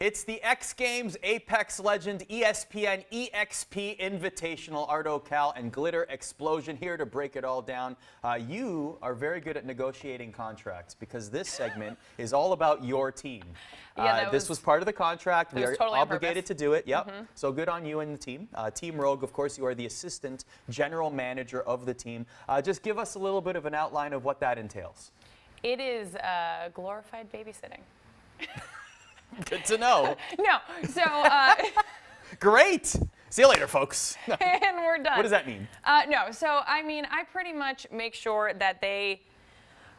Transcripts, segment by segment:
It's the X Games Apex Legend ESPN EXP Invitational. Arda, Ocal, and GlitterXplosion here to break it all down. You are very good at negotiating contracts because this segment is all about your team. This was part of the contract. We are totally obligated to do it. Yep. So good on you and the team. Team Rogue, of course, you are the assistant general manager of the team. Just give us a little bit of an outline of what that entails. It is glorified babysitting. Good to know. No, so great. See you later, folks. and we're done. What does that mean? No, so I mean, I pretty much make sure that they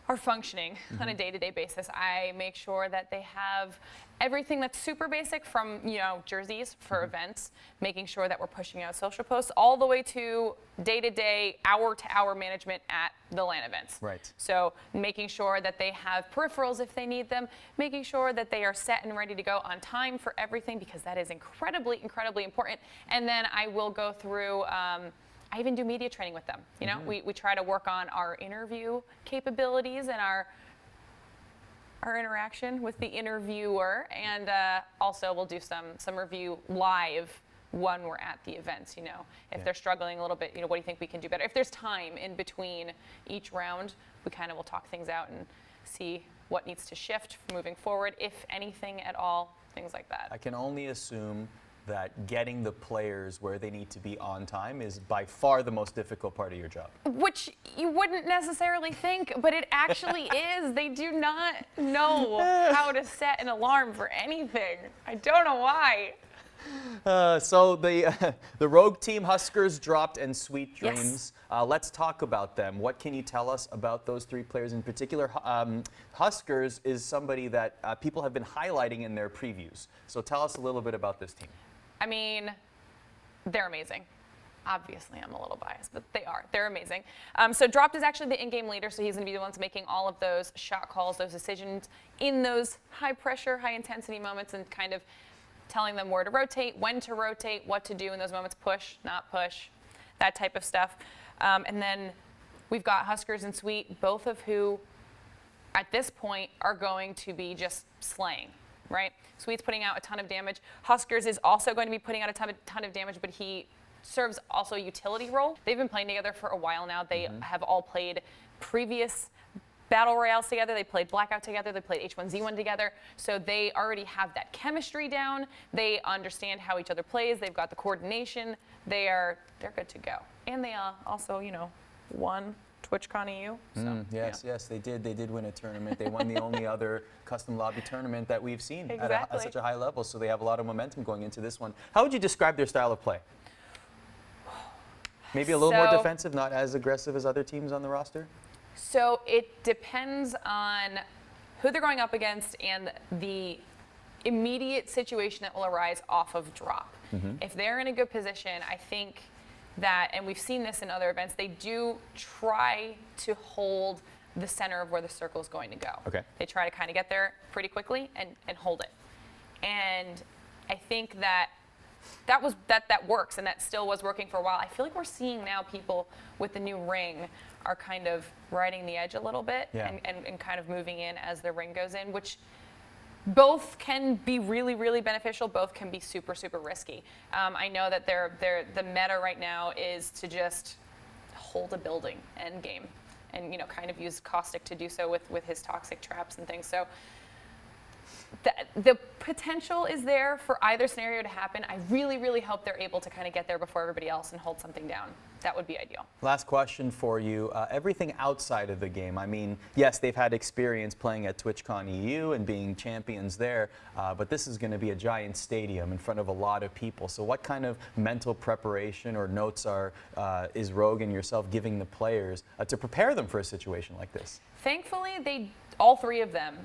are functioning on a day-to-day basis. I make sure that they have everything that's super basic from, jerseys for events, making sure that we're pushing out social posts, all the way to day-to-day, hour-to-hour management at the LAN events. Right. So making sure that they have peripherals if they need them, making sure that they are set and ready to go on time for everything, because that is incredibly, incredibly important. And then I will go through, I even do media training with them. We try to work on our interview capabilities and our interaction with the interviewer, and also we'll do some review live when we're at the events. If they're struggling a little bit, what do you think we can do better? If there's time in between each round, we kind of will talk things out and see what needs to shift moving forward, if anything at all, things like that. I can only assume that getting the players where they need to be on time is by far the most difficult part of your job. Which you wouldn't necessarily think, but it actually is. They do not know how to set an alarm for anything. I don't know why. So the Rogue team, Huskers, Dropped, and Sweet Dreams. Yes. Let's talk about them. What can you tell us about those three players in particular? Huskers is somebody that people have been highlighting in their previews. So tell us a little bit about this team. I mean, they're amazing. Obviously, I'm a little biased, but they are. They're amazing. So Dropped is actually the in-game leader, so he's going to be the ones making all of those shot calls, those decisions in those high-pressure, high-intensity moments, and kind of telling them where to rotate, when to rotate, what to do in those moments, push, not push, that type of stuff. And then we've got Huskers and Sweet, both of who, at this point, are going to be just slaying. Right? Sweet's putting out a ton of damage. Huskers is also going to be putting out a ton of damage, but he serves also a utility role. They've been playing together for a while now. They have all played previous battle royales together. They played Blackout together. They played H1Z1 together. So they already have that chemistry down. They understand how each other plays. They've got the coordination. They're good to go. And they also, won TwitchCon EU. So, yes, they did. They did win a tournament. They won the only other custom lobby tournament that we've seen at such a high level. So they have a lot of momentum going into this one. How would you describe their style of play? Maybe a little more defensive, not as aggressive as other teams on the roster? So it depends on who they're going up against and the immediate situation that will arise off of drop. If they're in a good position, I think that, and we've seen this in other events, they do try to hold the center of where the circle is going to go. Okay. They try to kind of get there pretty quickly and hold it. And I think that works, and that still was working for a while. I feel like we're seeing now people with the new ring are kind of riding the edge a little bit and kind of moving in as the ring goes in, which both can be really, really beneficial. Both can be super, super risky. I know that the meta right now is to just hold a building end game and kind of use Caustic to do so with his toxic traps and things. So the potential is there for either scenario to happen. I really, really hope they're able to kind of get there before everybody else and hold something down. That would be ideal. Last question for you. Everything outside of the game. I mean, yes, they've had experience playing at TwitchCon EU and being champions there, but this is going to be a giant stadium in front of a lot of people. So what kind of mental preparation or notes is Rogue and yourself giving the players to prepare them for a situation like this? Thankfully, all three of them,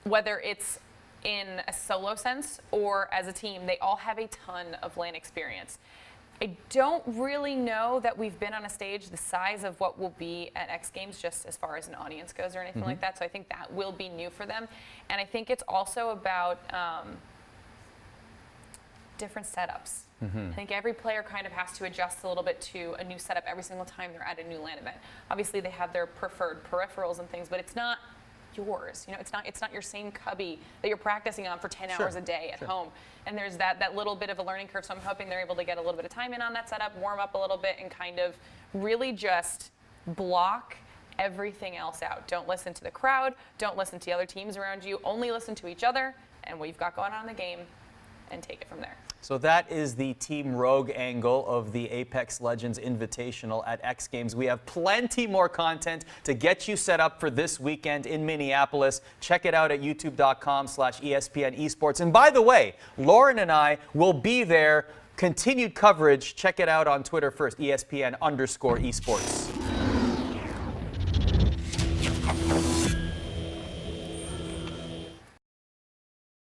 whether it's in a solo sense or as a team, they all have a ton of LAN experience. I don't really know that we've been on a stage the size of what will be at X Games, just as far as an audience goes or anything like that. So I think that will be new for them. And I think it's also about different setups. I think every player kind of has to adjust a little bit to a new setup every single time they're at a new LAN event. Obviously, they have their preferred peripherals and things, but it's not yours. You know, it's not your same cubby that you're practicing on for 10 Sure, hours a day at sure. home. And there's that little bit of a learning curve. So I'm hoping they're able to get a little bit of time in on that setup, warm up a little bit, and kind of really just block everything else out. Don't listen to the crowd. Don't listen to the other teams around you. Only listen to each other and what you've got going on in the game, and take it from there. So that is the Team Rogue angle of the Apex Legends Invitational at X Games. We have plenty more content to get you set up for this weekend in Minneapolis. Check it out at youtube.com/ESPN Esports. And by the way, Lauren and I will be there. Continued coverage. Check it out on Twitter first, ESPN_Esports.